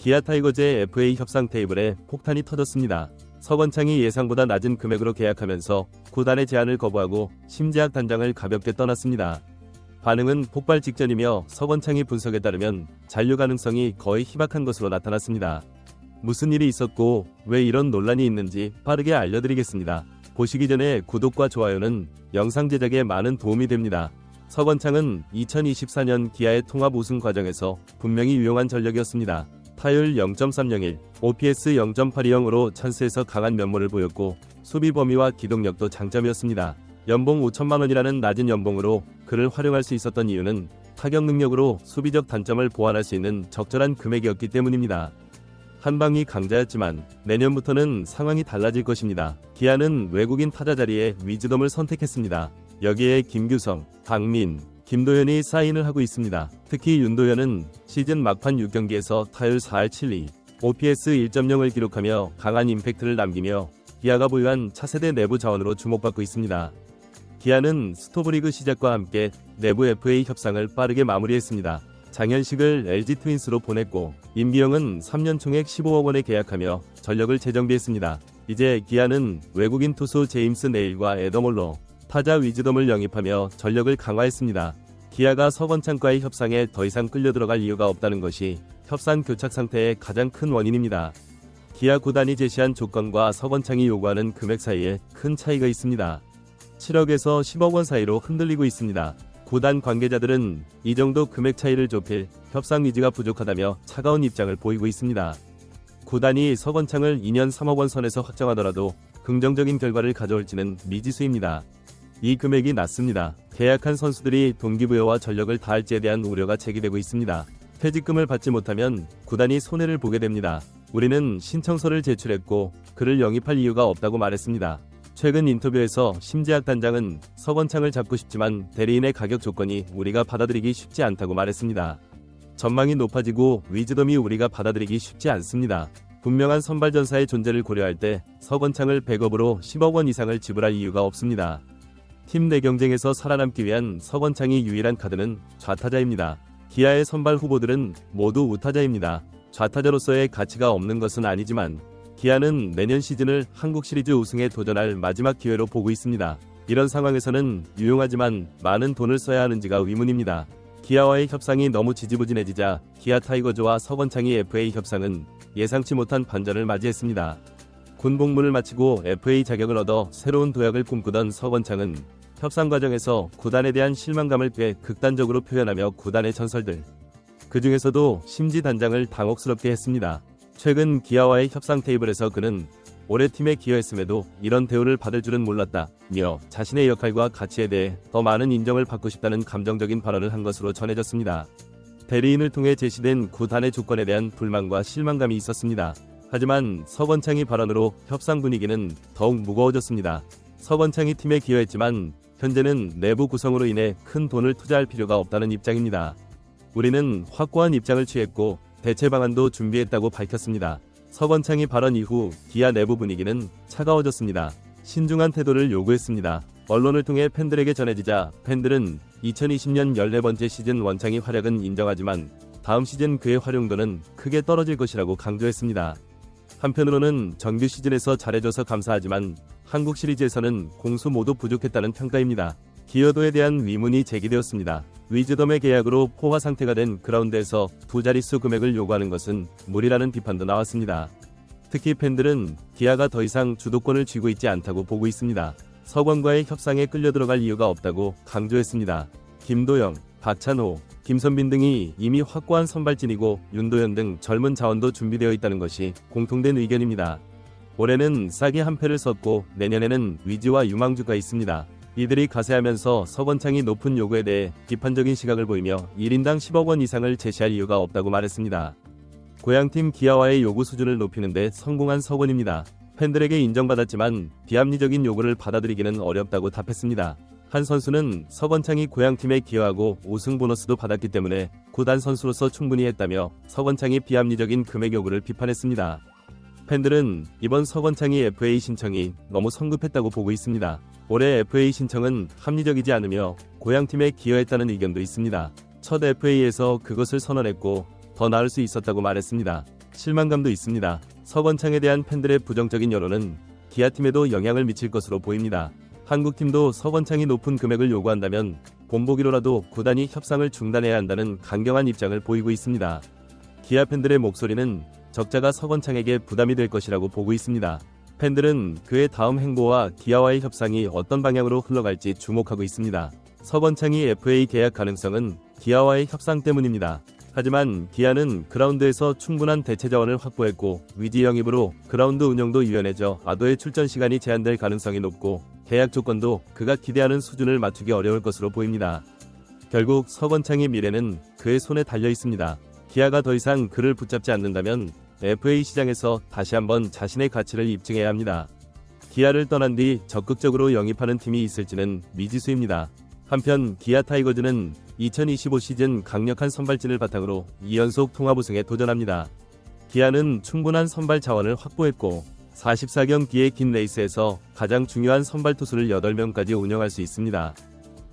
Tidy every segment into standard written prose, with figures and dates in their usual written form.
기아 타이거즈의 FA 협상 테이블에 폭탄이 터졌습니다. 서건창이 예상보다 낮은 금액으로 계약하면서 구단의 제안을 거부하고 심재학 단장을 가볍게 떠났습니다. 반응은 폭발 직전이며 서건창이 분석에 따르면 잔류 가능성이 거의 희박한 것으로 나타났습니다. 무슨 일이 있었고 왜 이런 논란이 있는지 빠르게 알려드리겠습니다. 보시기 전에 구독과 좋아요는 영상 제작에 많은 도움이 됩니다. 서건창은 2024년 기아의 통합 우승 과정에서 분명히 유용한 전력이었습니다. 타율 0.301, OPS 0.820으로 찬스에서 강한 면모를 보였고 수비 범위와 기동력도 장점이었습니다. 연봉 5천만 원이라는 낮은 연봉으로 그를 활용할 수 있었던 이유는 타격 능력으로 수비적 단점을 보완할 수 있는 적절한 금액이었기 때문입니다. 한방이 강자였지만 내년부터는 상황이 달라질 것입니다. 기아는 외국인 타자 자리에 위즈덤을 선택했습니다. 여기에 김규성, 박민, 김도현이 사인을 하고 있습니다. 특히 윤도현은 시즌 막판 6경기에서 타율 4할 7리, OPS 1.0을 기록하며 강한 임팩트를 남기며 기아가 보유한 차세대 내부 자원으로 주목받고 있습니다. 기아는 스토브리그 시작과 함께 내부 FA 협상을 빠르게 마무리했습니다. 장현식을 LG 트윈스로 보냈고 임기영은 3년 총액 15억 원에 계약하며 전력을 재정비했습니다. 이제 기아는 외국인 투수 제임스 네일과 에더몰로, 타자 위즈덤을 영입하며 전력을 강화했습니다. 기아가 서건창과의 협상에 더 이상 끌려들어갈 이유가 없다는 것이 협상 교착 상태의 가장 큰 원인입니다. 기아 구단이 제시한 조건과 서건창이 요구하는 금액 사이에 큰 차이가 있습니다. 7억에서 10억 원 사이로 흔들리고 있습니다. 구단 관계자들은 이 정도 금액 차이를 좁힐 협상 의지가 부족하다며 차가운 입장을 보이고 있습니다. 구단이 서건창을 2년 3억 원 선에서 확정하더라도 긍정적인 결과를 가져올지는 미지수입니다. 이 금액이 낮습니다. 계약한 선수들이 동기부여와 전력을 다할지에 대한 우려가 제기되고 있습니다. 퇴직금을 받지 못하면 구단이 손해를 보게 됩니다. 우리는 신청서를 제출했고 그를 영입할 이유가 없다고 말했습니다. 최근 인터뷰에서 심재학 단장은 서건창을 잡고 싶지만 대리인의 가격 조건이 우리가 받아들이기 쉽지 않다고 말했습니다. 전망이 높아지고 위즈덤이 우리가 받아들이기 쉽지 않습니다. 분명한 선발 전사의 존재를 고려할 때 서건창을 백업으로 10억 원 이상을 지불할 이유가 없습니다. 팀 내 경쟁에서 살아남기 위한 서건창이 유일한 카드는 좌타자입니다. 기아의 선발 후보들은 모두 우타자입니다. 좌타자로서의 가치가 없는 것은 아니지만 기아는 내년 시즌을 한국 시리즈 우승에 도전할 마지막 기회로 보고 있습니다. 이런 상황에서는 유용하지만 많은 돈을 써야 하는지가 의문입니다. 기아와의 협상이 너무 지지부진해지자 기아 타이거즈와 서건창의 FA 협상은 예상치 못한 반전을 맞이했습니다. 군 복무를 마치고 FA 자격을 얻어 새로운 도약을 꿈꾸던 서건창은 협상 과정에서 구단에 대한 실망감을 꽤 극단적으로 표현하며 구단의 전설들, 그 중에서도 심지 단장을 당혹스럽게 했습니다. 최근 기아와의 협상 테이블에서 그는 올해 팀에 기여했음에도 이런 대우를 받을 줄은 몰랐다며 자신의 역할과 가치에 대해 더 많은 인정을 받고 싶다는 감정적인 발언을 한 것으로 전해졌습니다. 대리인을 통해 제시된 구단의 조건에 대한 불만과 실망감이 있었습니다. 하지만 서건창이 발언으로 협상 분위기는 더욱 무거워졌습니다. 서건창이 팀에 기여했지만 현재는 내부 구성으로 인해 큰 돈을 투자할 필요가 없다는 입장입니다. 우리는 확고한 입장을 취했고 대체 방안도 준비했다고 밝혔습니다. 서건창이 발언 이후 기아 내부 분위기는 차가워졌습니다. 신중한 태도를 요구했습니다. 언론을 통해 팬들에게 전해지자 팬들은 2020년 14번째 시즌 원창의 활약은 인정하지만 다음 시즌 그의 활용도는 크게 떨어질 것이라고 강조했습니다. 한편으로는 정규 시즌에서 잘해줘서 감사하지만 한국 시리즈에서는 공수 모두 부족했다는 평가입니다. 기여도에 대한 의문이 제기되었습니다. 위즈덤의 계약으로 포화 상태가 된 그라운드에서 두 자릿수 금액을 요구하는 것은 무리라는 비판도 나왔습니다. 특히 팬들은 기아가 더 이상 주도권을 쥐고 있지 않다고 보고 있습니다. 서건과의 협상에 끌려들어갈 이유가 없다고 강조했습니다. 김도영, 박찬호, 김선빈 등이 이미 확고한 선발진이고 윤도현 등 젊은 자원도 준비되어 있다는 것이 공통된 의견입니다. 올해는 싸게 한 패를 썼고 내년에는 위즈와 유망주가 있습니다. 이들이 가세하면서 서건창이 높은 요구에 대해 비판적인 시각을 보이며 1인당 10억 원 이상을 제시할 이유가 없다고 말했습니다. 고향팀 기아와의 요구 수준을 높이는 데 성공한 서건입니다. 팬들에게 인정받았지만 비합리적인 요구를 받아들이기는 어렵다고 답했습니다. 한 선수는 서건창이 고향팀에 기여하고 우승 보너스도 받았기 때문에 구단 선수로서 충분히 했다며 서건창이 비합리적인 금액 요구를 비판했습니다. 팬들은 이번 서건창이 FA 신청이 너무 성급했다고 보고 있습니다. 올해 FA 신청은 합리적이지 않으며 고향팀에 기여했다는 의견도 있습니다. 첫 FA에서 그것을 선언했고 더 나을 수 있었다고 말했습니다. 실망감도 있습니다. 서건창에 대한 팬들의 부정적인 여론은 기아팀에도 영향을 미칠 것으로 보입니다. 한국팀도 서건창이 높은 금액을 요구한다면 본보기로라도 구단이 협상을 중단해야 한다는 강경한 입장을 보이고 있습니다. 기아 팬들의 목소리는 적자가 서건창에게 부담이 될 것이라고 보고 있습니다. 팬들은 그의 다음 행보와 기아와의 협상이 어떤 방향으로 흘러갈지 주목하고 있습니다. 서건창이 FA 계약 가능성은 기아와의 협상 때문입니다. 하지만 기아는 그라운드에서 충분한 대체 자원을 확보했고 위지 영입으로 그라운드 운영도 유연해져 아도의 출전 시간이 제한될 가능성이 높고 계약 조건도 그가 기대하는 수준을 맞추기 어려울 것으로 보입니다. 결국 서건창의 미래는 그의 손에 달려 있습니다. 기아가 더 이상 그를 붙잡지 않는다면 FA 시장에서 다시 한번 자신의 가치를 입증해야 합니다. 기아를 떠난 뒤 적극적으로 영입하는 팀이 있을지는 미지수입니다. 한편 기아 타이거즈는 2025 시즌 강력한 선발진을 바탕으로 2연속 통합 우승에 도전합니다. 기아는 충분한 선발 자원을 확보했고 44경기의 긴 레이스에서 가장 중요한 선발 투수를 8명까지 운영할 수 있습니다.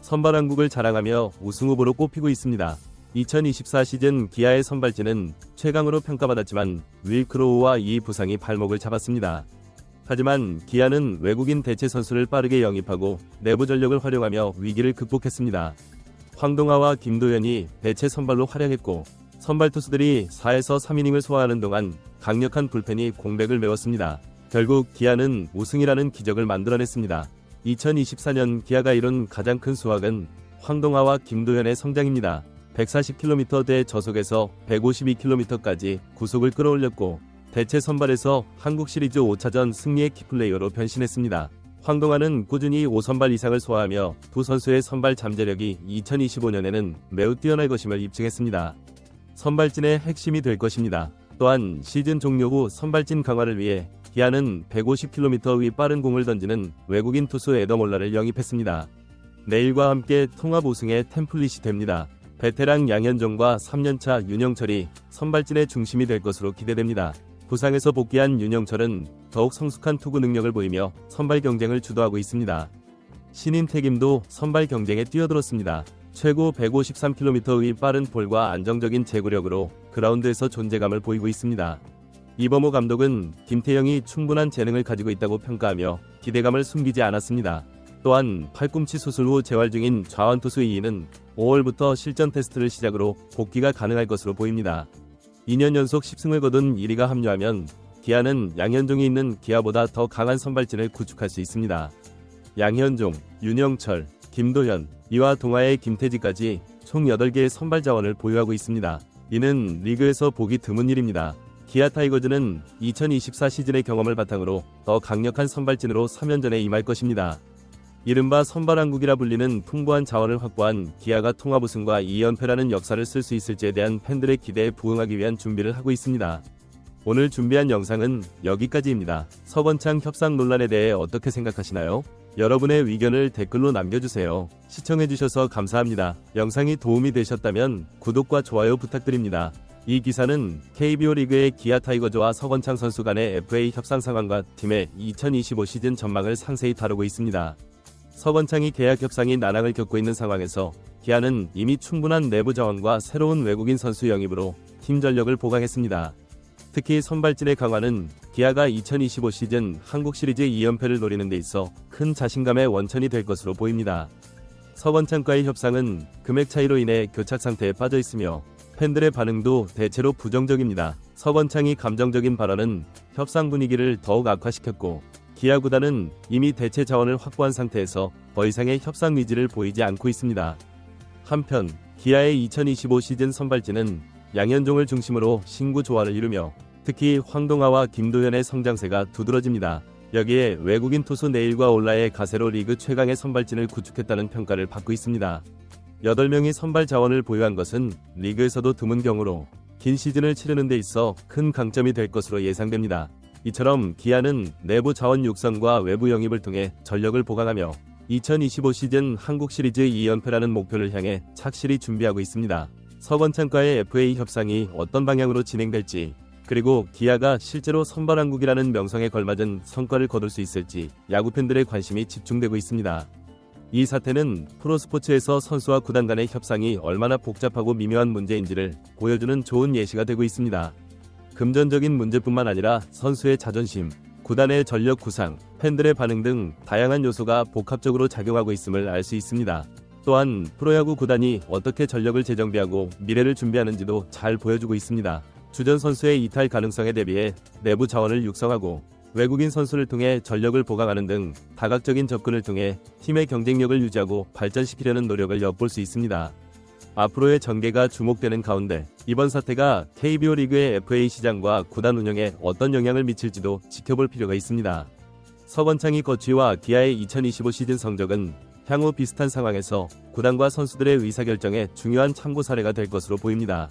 선발 한국을 자랑하며 우승 후보로 꼽히고 있습니다. 2024 시즌 기아의 선발진은 최강으로 평가받았지만 윌 크로우와 이 부상이 발목을 잡았습니다. 하지만 기아는 외국인 대체 선수를 빠르게 영입하고 내부 전력을 활용하며 위기를 극복했습니다. 황동하와 김도현이 대체 선발로 활약했고 선발 투수들이 4에서 3이닝을 소화하는 동안 강력한 불펜이 공백을 메웠습니다. 결국 기아는 우승이라는 기적을 만들어냈습니다. 2024년 기아가 이룬 가장 큰 수확은 황동하와 김도현의 성장입니다. 140km대 저속에서 152km까지 구속을 끌어올렸고 대체 선발에서 한국 시리즈 5차전 승리의 키플레이어로 변신했습니다. 황동하는 꾸준히 5선발 이상을 소화하며 두 선수의 선발 잠재력이 2025년에는 매우 뛰어날 것임을 입증했습니다. 선발진의 핵심이 될 것입니다. 또한 시즌 종료 후 선발진 강화를 위해 기아는 150km 위 빠른 공을 던지는 외국인 투수 에더몰라를 영입했습니다. 내일과 함께 통합 우승의 템플릿이 됩니다. 베테랑 양현종과 3년차 윤영철이 선발진의 중심이 될 것으로 기대됩니다. 부상에서 복귀한 윤영철은 더욱 성숙한 투구 능력을 보이며 선발 경쟁을 주도하고 있습니다. 신인 태김도 선발 경쟁에 뛰어들었습니다. 최고 153km의 빠른 볼과 안정적인 제구력으로 그라운드에서 존재감을 보이고 있습니다. 이범호 감독은 김태형이 충분한 재능을 가지고 있다고 평가하며 기대감을 숨기지 않았습니다. 또한 팔꿈치 수술 후 재활 중인 좌완투수 이인은 5월부터 실전 테스트를 시작으로 복귀가 가능할 것으로 보입니다. 2년 연속 10승을 거둔 1위가 합류하면 기아는 양현종이 있는 기아보다 더 강한 선발진을 구축할 수 있습니다. 양현종, 윤영철, 김도현, 이와 동아의 김태지까지 총 8개의 선발 자원을 보유하고 있습니다. 이는 리그에서 보기 드문 일입니다. 기아 타이거즈는 2024 시즌의 경험을 바탕으로 더 강력한 선발진으로 3연전에 임할 것입니다. 이른바 선발왕국이라 불리는 풍부한 자원을 확보한 기아가 통합 우승과 2연패라는 역사를 쓸 수 있을지에 대한 팬들의 기대에 부응하기 위한 준비를 하고 있습니다. 오늘 준비한 영상은 여기까지입니다. 서건창 협상 논란에 대해 어떻게 생각하시나요? 여러분의 의견을 댓글로 남겨주세요. 시청해주셔서 감사합니다. 영상이 도움이 되셨다면 구독과 좋아요 부탁드립니다. 이 기사는 KBO 리그의 기아 타이거즈와 서건창 선수 간의 FA 협상 상황과 팀의 2025 시즌 전망을 상세히 다루고 있습니다. 서건창이 계약 협상이 난항을 겪고 있는 상황에서 기아는 이미 충분한 내부 자원과 새로운 외국인 선수 영입으로 팀 전력을 보강했습니다. 특히 선발진의 강화는 기아가 2025 시즌 한국 시리즈 2연패를 노리는 데 있어 큰 자신감의 원천이 될 것으로 보입니다. 서건창과의 협상은 금액 차이로 인해 교착 상태에 빠져 있으며 팬들의 반응도 대체로 부정적입니다. 서건창이 감정적인 발언은 협상 분위기를 더욱 악화시켰고 기아 구단은 이미 대체 자원을 확보한 상태에서 더 이상의 협상 의지를 보이지 않고 있습니다. 한편 기아의 2025 시즌 선발진은 양현종을 중심으로 신구 조화를 이루며 특히 황동하와 김도현의 성장세가 두드러집니다. 여기에 외국인 투수 네일과 올라의 가세로 리그 최강의 선발진을 구축했다는 평가를 받고 있습니다. 8명이 선발 자원을 보유한 것은 리그에서도 드문 경우로 긴 시즌을 치르는 데 있어 큰 강점이 될 것으로 예상됩니다. 이처럼 기아는 내부 자원 육성과 외부 영입을 통해 전력을 보강하며 2025 시즌 한국 시리즈 2연패라는 목표를 향해 착실히 준비하고 있습니다. 서건창과의 FA 협상이 어떤 방향으로 진행될지, 그리고 기아가 실제로 선발왕국이라는 명성에 걸맞은 성과를 거둘 수 있을지 야구 팬들의 관심이 집중되고 있습니다. 이 사태는 프로스포츠에서 선수와 구단 간의 협상이 얼마나 복잡하고 미묘한 문제인지를 보여주는 좋은 예시가 되고 있습니다. 금전적인 문제뿐만 아니라 선수의 자존심, 구단의 전력 구상, 팬들의 반응 등 다양한 요소가 복합적으로 작용하고 있음을 알 수 있습니다. 또한 프로야구 구단이 어떻게 전력을 재정비하고 미래를 준비하는지도 잘 보여주고 있습니다. 주전 선수의 이탈 가능성에 대비해 내부 자원을 육성하고 외국인 선수를 통해 전력을 보강하는 등 다각적인 접근을 통해 팀의 경쟁력을 유지하고 발전시키려는 노력을 엿볼 수 있습니다. 앞으로의 전개가 주목되는 가운데 이번 사태가 KBO 리그의 FA 시장과 구단 운영에 어떤 영향을 미칠지도 지켜볼 필요가 있습니다. 서건창이 거취와 기아의 2025 시즌 성적은 향후 비슷한 상황에서 구단과 선수들의 의사결정에 중요한 참고 사례가 될 것으로 보입니다.